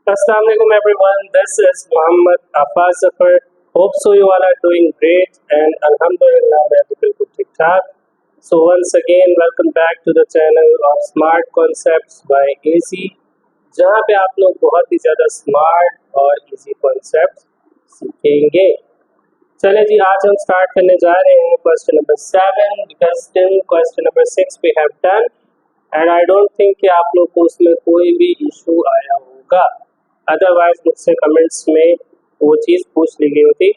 Assalamu alaikum everyone. This is Muhammad Abbas Zafar. Hope so you all are doing great and Alhamdulillah मैं भी बिल्कुल ठीक ठाक. So once again welcome back to the channel of Smart Concepts by AC, जहाँ पे आप लोग बहुत ही ज़्यादा स्मार्ट और इजी कॉन्सेप्ट सीखेंगे. चले जी, आज हम स्टार्ट करने जा रहे हैं question number 7 because till question number 6 we have done and I don't think कि आप लोग को उसमें कोई भी इशू आया होगा. अदरवाइज मुझसे कमेंट्स में वो चीज़ पूछ ली गई होती.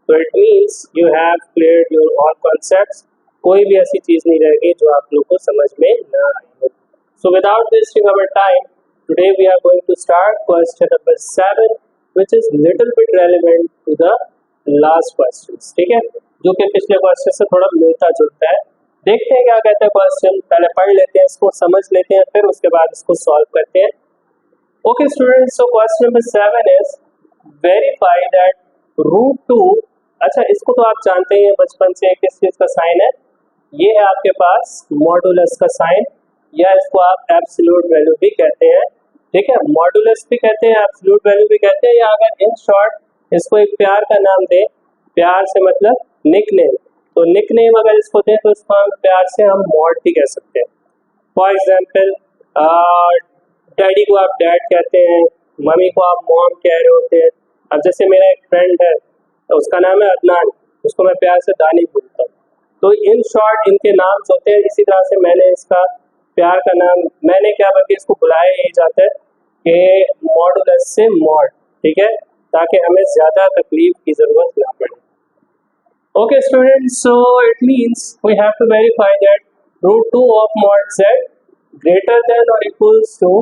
तो it means you have cleared your all concepts. कोई भी ऐसी चीज़ नहीं रहेगी जो आप लोग को समझ में ना आई हो. So without wasting our time today we are going to start question number 7 which is little bit relevant to the last question. ठीक है, जो कि पिछले क्वेश्चन से थोड़ा मिलता जुलता है. देखते हैं क्या कहते हैं क्वेश्चन. पहले पढ़ लेते हैं, इसको समझ लेते हैं, फिर उसके बाद इसको सॉल्व करते हैं. Okay students, so question number 7 is verify that root 2. अच्छा, इसको तो आप जानते हैं बचपन से किस चीज़ का साइन है. ये है आपके पास मॉडुलस का साइन, या इसको आप एब्सोल्यूट वैल्यू भी कहते हैं. ठीक है, मॉडुलस भी कहते हैं, एब्सोल्यूट वैल्यू भी कहते हैं, या अगर इन शॉर्ट इसको एक प्यार का नाम दें, प्यार से मतलब निकनेम, तो निकनेम अगर इसको दें तो इसको हम प्यार से हम मॉड भी कह सकते हैं. फॉर एग्जाम्पल डैडी को आप डैड कहते हैं, मम्मी को आप मॉम कह रहे होते हैं. अब जैसे मेरा एक फ्रेंड है, तो उसका नाम है अदनान, उसको मैं प्यार से दानी बोलता हूँ. तो इन शॉर्ट इनके नाम होते हैं. इसी तरह से मैंने इसका प्यार का नाम, मैंने क्या बल्कि इसको बुलाया यही जाता है कि मॉडुलस से मॉड. ठीक है, ताकि हमें ज़्यादा तकलीफ की ज़रूरत ना पड़े. Okay students, so it means we have to verify that root 2 of mod z greater than और equals to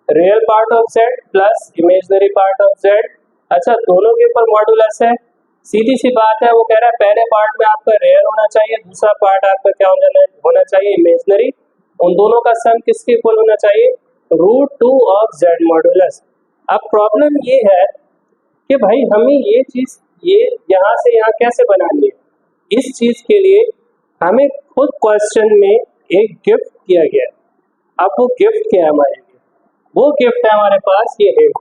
real part of z plus imaginary part of z. अच्छा, दोनों के ऊपर मॉडुलस है. सीधी सी बात है, वो कह रहा है पहले पार्ट में आपका रियल होना चाहिए, दूसरा पार्ट आपका क्या होना चाहिए, इमेजनरी. उन दोनों का सम किसके इक्वल होना चाहिए, रूट 2 ऑफ z मॉडुलस. अब प्रॉब्लम ये है कि भाई हमें ये चीज़ ये यहाँ से यहाँ कैसे बनानी है. इस चीज़ के लिए हमें खुद क्वेश्चन में एक गिफ्ट दिया गया है. अब वो गिफ्ट क्या है हमारे लिए, वो गिफ्ट है हमारे पास ये हिंट.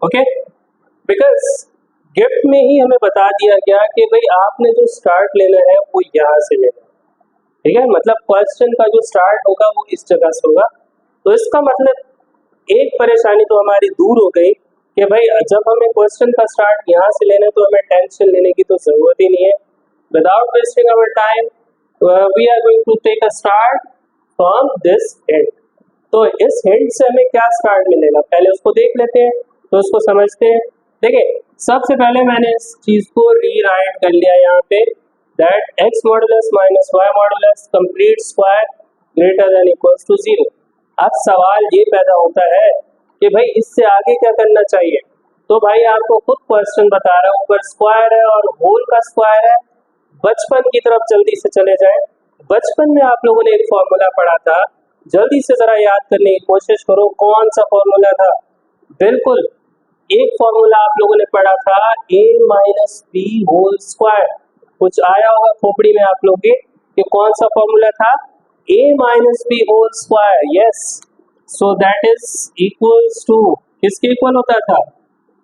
ओके, बिकॉज गिफ्ट में ही हमें बता दिया गया कि भाई आपने जो स्टार्ट लेना है वो यहाँ से लेना है. ठीक है, मतलब क्वेश्चन का जो स्टार्ट होगा वो इस जगह से होगा. तो इसका मतलब एक परेशानी तो हमारी दूर हो गई कि भाई जब हमें क्वेश्चन का स्टार्ट यहाँ से लेना है तो हमें टेंशन लेने की तो ज़रूरत ही नहीं है. Without wasting our time we are going to take a start from this hint. तो इस हिंट से हमें क्या स्टार्ट मिलेगा, पहले उसको देख लेते हैं, तो उसको समझते हैं. देखिए, सबसे पहले मैंने इस चीज़ को रीराइट कर लिया यहाँ पे, that x modulus minus y modulus complete square greater than equals to 0. अब सवाल ये पैदा होता है कि भाई इससे आगे क्या करना चाहिए. तो भाई आपको खुद क्वेश्चन बता रहा है, ऊपर स्क्वायर है और होल का स्क्वायर है. बचपन की तरफ जल्दी से चले जाएं. बचपन में आप लोगों ने एक फॉर्मूला पढ़ा था, जल्दी से ज़रा याद करने की कोशिश करो. कौन सा फॉर्मूला था, बिल्कुल एक फॉर्मूला आप लोगों ने पढ़ा था, a minus B whole square. कुछ आया होगा खोपड़ी में आप लोगों के कि कौन सा फॉर्मूला था, a minus B whole square. Yes, so that is equals to किसके इक्वल होता था,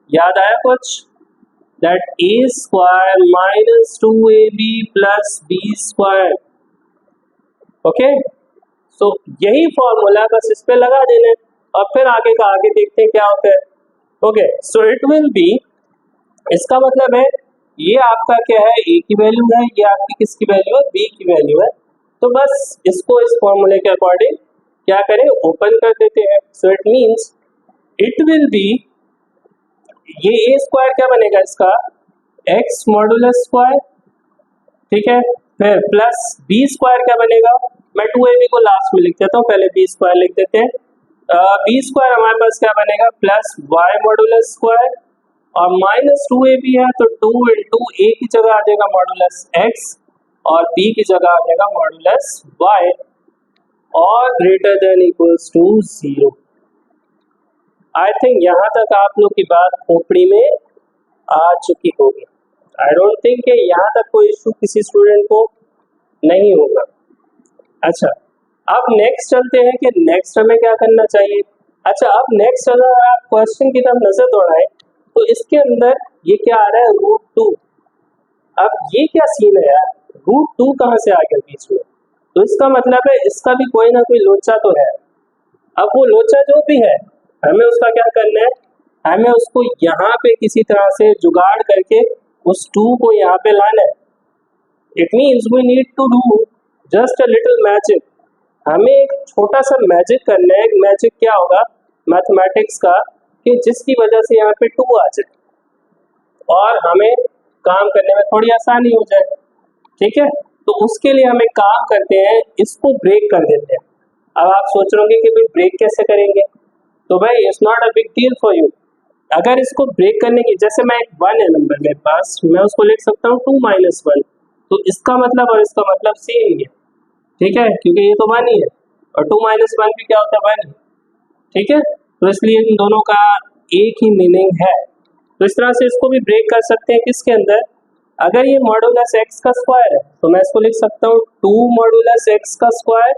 याद आया कुछ, that a square minus 2ab plus b square. Okay, so यही फॉर्मूला बस इस पे लगा देना और फिर आगे का आगे देखते हैं क्या होता है. Okay, so it will B, इसका मतलब है ये आपका क्या है, a की वैल्यू है, ये आपकी किसकी वैल्यू है, b की वैल्यू है. तो बस इसको इस फॉर्मूले के अकॉर्डिंग क्या करें, ओपन कर देते हैं. सो it means it will B, ये a स्क्वायर क्या बनेगा इसका, x मॉडुलस स्क्वायर. ठीक है, फिर प्लस b स्क्वायर क्या बनेगा, मैं 2ab को लास्ट में लिख देता हूँ, पहले b स्क्वायर लिख देते हैं. b स्क्वायर हमारे पास क्या बनेगा, प्लस y मॉडुलस स्क्वायर और माइनस 2ab है, तो 2 इंटू a की जगह आ जाएगा मॉडुलस x और b की जगह आ जाएगा मॉडुलस y और greater than equals to 0. I think यहाँ तक आप लोग की बात खोपड़ी में आ चुकी होगी. आई डोंट थिंक कि यहाँ तक कोई इशू किसी स्टूडेंट को नहीं होगा. अच्छा, अब नेक्स्ट चलते हैं कि नेक्स्ट हमें क्या करना चाहिए. अच्छा, अब नेक्स्ट अगर आप क्वेश्चन की तरफ नजर दौड़ाएं तो इसके अंदर ये क्या आ रहा है, √2। अब ये क्या सीन है यार, √2 कहाँ से आ गया बीच में? तो इसका मतलब है इसका भी कोई ना कोई लोचा तो है। अब वो लोचा जो भी है, हमें उसका क्या करना है, हमें उसको यहाँ पे किसी तरह से जुगाड़ करके उस 2 को यहाँ पे लाना है। It means we need to do just a little magic. हमें एक छोटा सा मैजिक करना है। एक मैजिक क्या होगा मैथमेटिक्स का, कि जिसकी वजह से यहाँ पे 2 आ जाए और हमें काम करने में थोड़ी आसानी हो जाए। ठीक है, तो उसके लिए हम एक काम करते हैं, इसको ब्रेक कर देते हैं। अब आप सोच रहे होंगे कि भाई ब्रेक कैसे करेंगे, तो भाई it's not a big deal for you. अगर इसको ब्रेक करने की, जैसे मैं एक 1 है नंबर मेरे पास, मैं उसको लिख सकता हूँ 2 - 1। तो इसका मतलब और इसका मतलब सेम ही है। ठीक है, क्योंकि ये तो 1 ही है और 2 - 1 भी क्या होता है, 1 ही। ठीक है, तो इसलिए इन दोनों का एक ही मीनिंग है। तो इस तरह से इसको भी ब्रेक कर सकते हैं किसके अंदर, अगर ये मॉडुलस एक्स का स्क्वायर है तो मैं इसको लिख सकता हूँ 2 मॉडुलस एक्स का स्क्वायर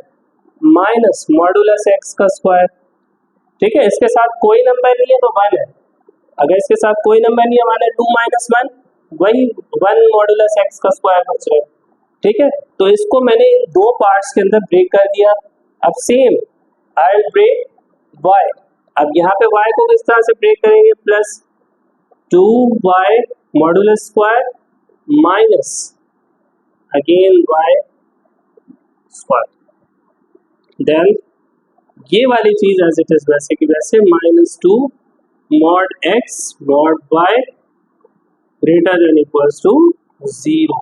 माइनस मॉडुलस एक्स का स्क्वायर। ठीक है, इसके साथ कोई नंबर नहीं है तो 1 है। अगर इसके साथ कोई नंबर नहीं है माने 2 - 1, वही 1 मॉडुलस एक्स का स्क्वायर बच रहा है। ठीक है, तो इसको मैंने इन 2 पार्ट्स के अंदर ब्रेक कर दिया। अब same I will break y। अब यहाँ पे y को किस तरह से ब्रेक करेंगे, plus 2y modulus square minus again y square. Then ये वाली चीज एज इट इज वैसे की वैसे -2 mod x mod y greater than equals to 0।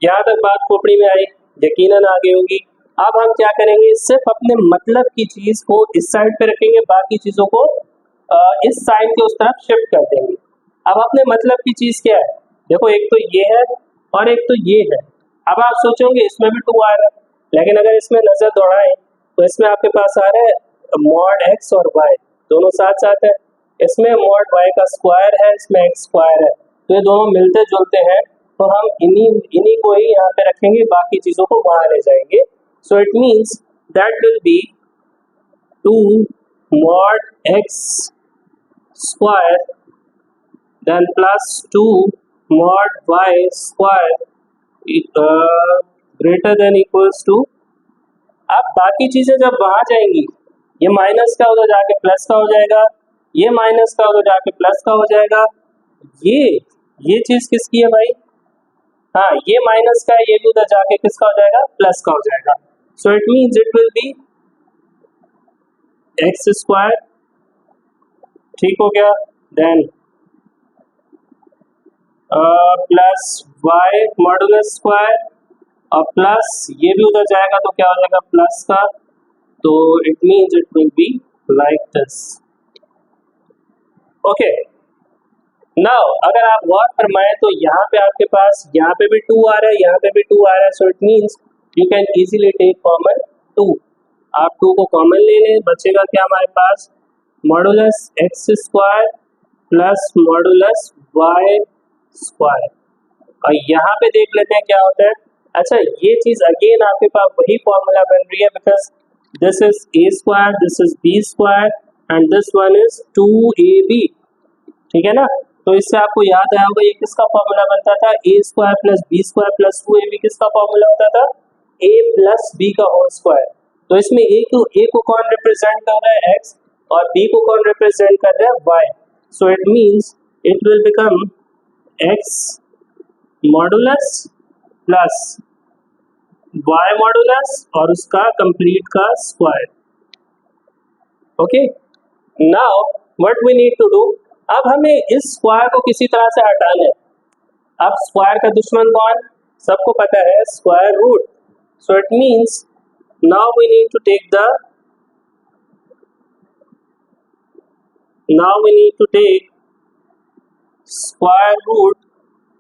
यहाँ तक बात खोपड़ी में आई, यकीनन आ गई होगी। अब हम क्या करेंगे, सिर्फ अपने मतलब की चीज को इस साइड पे रखेंगे, बाकी चीजों को इस साइड के उस तरफ शिफ्ट कर देंगे। अब अपने मतलब की चीज क्या है, देखो एक तो ये है और एक तो ये है। अब आप सोचोगे इसमें भी 2 आ रहा है, लेकिन अगर इसमें नजर दौड़ाएं तो इसमें आपके पास आ रहा है मॉड एक्स और वाई दोनों साथ साथ है। इसमें मॉड वाई का स्क्वायर है, इसमें एक्स स्क्वायर है, तो ये दोनों मिलते जुलते हैं। तो हम इन्हीं इन्हीं को ही यहाँ पे रखेंगे, बाकी चीजों को वहां ले जाएंगे। सो it means that will be 2 mod x square then plus 2 mod y square greater than equals to। अब बाकी चीजें जब वहां जाएंगी, ये माइनस का उधर जाके प्लस का हो जाएगा, ये माइनस का उधर जाके प्लस का हो जाएगा। ये चीज किसकी है भाई, हाँ ये माइनस का है, ये भी उधर जाके किसका हो जाएगा, प्लस का हो जाएगा। So it means it will be X square. ठीक हो गया, then plus Y modulus square और प्लस ये भी उधर जाएगा तो क्या हो जाएगा, प्लस का। तो it means it will be like this. Okay, now अगर आप गौर फरमाएं तो यहाँ पे आपके पास यहाँ पे भी 2 आ रहा है, यहाँ पे भी 2 आ रहा है। So it means you can easily take common 2। आप 2 को कॉमन ले लें, बचेगा क्या हमारे पास, modulus X square plus modulus Y square. और यहाँ पे देख लेते हैं क्या होता है। अच्छा, ये चीज अगेन आपके पास वही फॉर्मूला बन रही है, because this is A square, this is B square and this one is 2ab। ठीक है ना, तो इससे आपको याद आया होगा ये किसका फॉर्मूला बनता था, A square plus B square plus 2ab किसका फॉर्मूला होता था, a प्लस बी का होल स्क्वायर। तो इसमें ए को कौन रिप्रेजेंट कर रहा है, x, और b को कौन रिप्रेजेंट कर रहा है, y। So it means it will become x modulus plus y modulus और उसका कंप्लीट का square. Okay, now what we need to do, अब हमें इस स्क्वायर को किसी तरह से हटाना है। अब स्क्वायर का दुश्मन कौन, सबको पता है, square root. So it means now we need to take the square root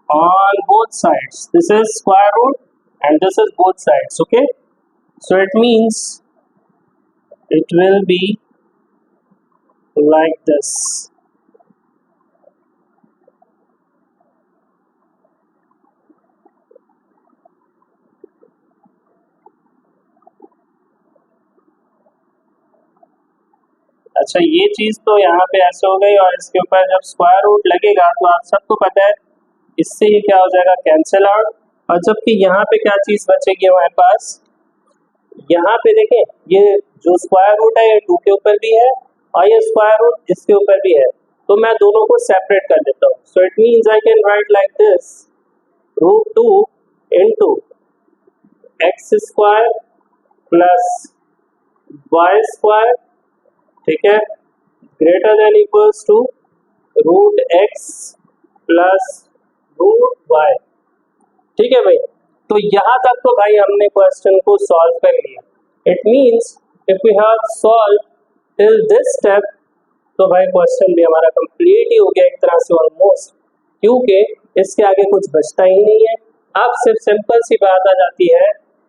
on both sides. This is square root and this is both sides. Okay, so it means it will be like this. अच्छा ये चीज तो यहाँ पे ऐसे हो गई, और इसके ऊपर जब स्क्वायर रूट लगेगा तो आप सबको पता है इससे ही क्या हो जाएगा, कैंसिल आउट। और जबकि यहाँ पे क्या चीज बचेगी हमारे पास, यहाँ पे देखें ये जो स्क्वायर रूट है ये 2 के ऊपर भी है और ये स्क्वायर रूट इसके ऊपर भी है, तो मैं दोनों को सेपरेट कर देता हूँ। So it means I can write like this, √2 into X square plus Y square, ठीक है, greater than equals to √x plus √y। ठीक है भाई, तो यहाँ तक तो भाई हमने क्वेश्चन को सॉल्व कर लिया। It means if we have solve till this step, तो भाई क्वेश्चन भी हमारा कंप्लीट ही हो गया एक तरह से ऑलमोस्ट, क्योंकि इसके आगे कुछ बचता ही नहीं है। अब सिर्फ सिंपल सी बात आ जाती है,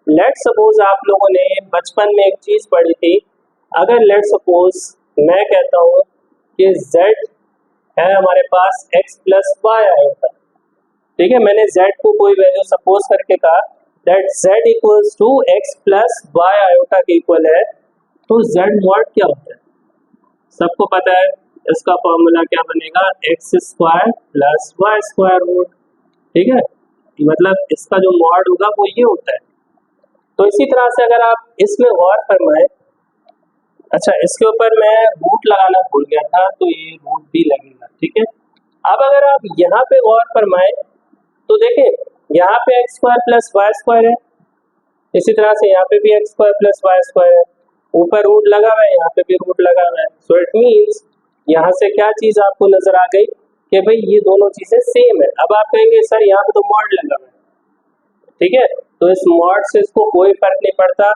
लेट सपोज आप लोगों ने बचपन में एक चीज पढ़ी थी, अगर लेट सपोज मैं कहता हूँ कि z है हमारे पास x प्लस वाई आयोटा, ठीक है, मैंने z को कोई वैल्यू सपोज करके कहा that z equals to x plus Y iota के इक्वल है, तो z मॉड क्या होता है सबको पता है, इसका फॉर्मूला क्या बनेगा, X square plus Y square root, ठीक है, मतलब इसका जो मॉड होगा वो ये होता है। तो इसी तरह से अगर आप इसमें गौर फरमाएं, अच्छा इसके ऊपर मैं रूट लगाना भूल गया था तो ये रूट भी लगेगा, ठीक है। अब अगर आप यहाँ पे गौर फरमाएं तो देखें यहाँ पे X square plus Y square है, इसी तरह से यहाँ पे भी X square plus Y square है, ऊपर रूट लगा हुआ है, यहाँ पे भी रूट लगा हुआ है। सो इट मीन्स यहाँ से क्या चीज आपको नजर आ गई कि भाई ये दोनों चीजें सेम है। अब आप कहेंगे सर यहाँ पे तो मॉड लगा हुआ है, ठीक है, तो इस मॉड से इसको कोई फर्क नहीं पड़ता,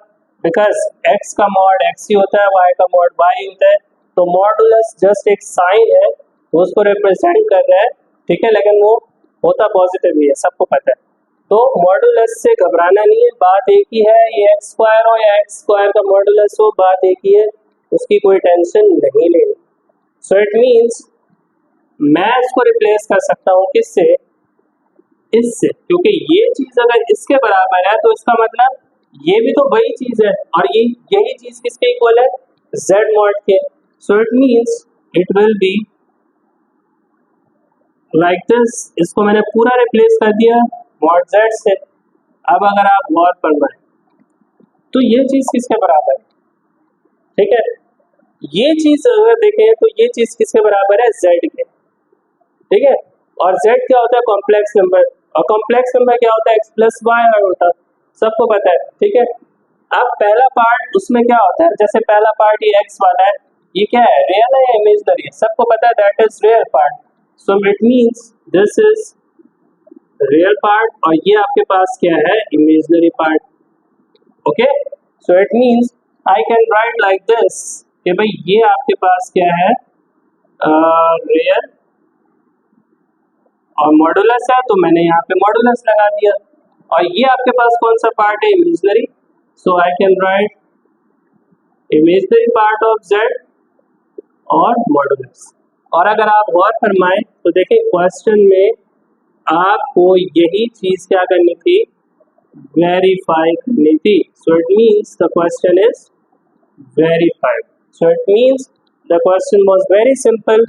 बिकॉज x का मॉड x ही होता है, y का मॉड y होता है, तो मॉडुलस जस्ट एक साइन है, वो उसको रिप्रेजेंट कर रहा है, ठीक है, लेकिन वो होता पॉजिटिव ही है, सबको पता है। तो मॉडुलस से घबराना नहीं है, बात एक ही है, ये एक्स स्क्वायर हो या एक्स स्क्वायर का मॉडुलस हो, बात एक ही है, उसकी कोई टेंशन नहीं लेनी। सो इट मीन्स मैं इसको रिप्लेस कर सकता हूँ किससे, इससे, क्योंकि ये चीज अगर इसके बराबर है तो इसका मतलब ये भी तो वही चीज है, और ये यही चीज किसके इक्वल है, z मॉड के। सो it means it will be like this, इसको मैंने पूरा रिप्लेस कर दिया मॉड z से। अब अगर आप गौर फरमाएं तो ये चीज किसके बराबर है, ठीक है, ये चीज अगर देखें तो ये चीज किसके बराबर है, z के, ठीक है, और z क्या होता है, कॉम्प्लेक्स नंबर, और कॉम्प्लेक्स नंबर क्या होता है, x प्लस वाई होता है, सबको पता है, ठीक है। अब पहला पार्ट उसमें क्या होता है, जैसे पहला पार्ट ये x वाला है, ये क्या है, रियल है या इमेजिनरी है, सबको पता है that is real part. So it means this is real part और ये आपके पास क्या है, imaginary part, okay. So it means I can write like this कि भाई ये आपके पास क्या है, रियल और मॉडुलस है, तो मैंने यहाँ पे मॉडुलस लगा दिया, और ये आपके पास कौन सा पार्ट है, imaginary, so I can right imaginary part of z और मॉडुलस। और अगर आप गौर फरमाएं तो देखिए क्वेश्चन में आपको यही चीज क्या करनी थी, वेरीफाई करनी थी। So it means the question is verified, so it means the question was very simple,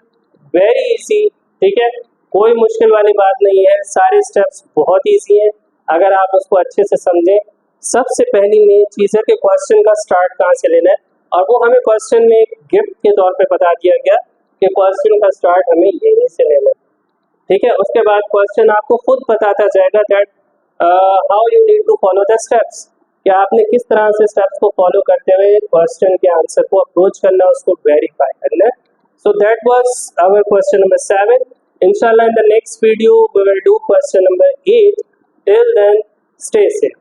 very easy, ठीक है, कोई मुश्किल वाली बात नहीं है, सारे स्टेप्स बहुत इजी हैं अगर आप उसको अच्छे से समझें। सबसे पहली मेन चीज है कि क्वेश्चन का स्टार्ट कहाँ से लेना है, और वो हमें क्वेश्चन में एक गिफ्ट के तौर पे बता दिया गया कि क्वेश्चन का स्टार्ट हमें यहीं से लेना है, ठीक है। उसके बाद क्वेश्चन आपको खुद बताता जाएगा that how you need to follow the steps, कि आपने किस तरह से स्टेप्स को फॉलो करते हुए क्वेश्चन के आंसर को अप्रोच करना, उसको वेरीफाई करना। So that was our question number 7। Inshallah in the next video we will do question number 8. Till then, stay safe.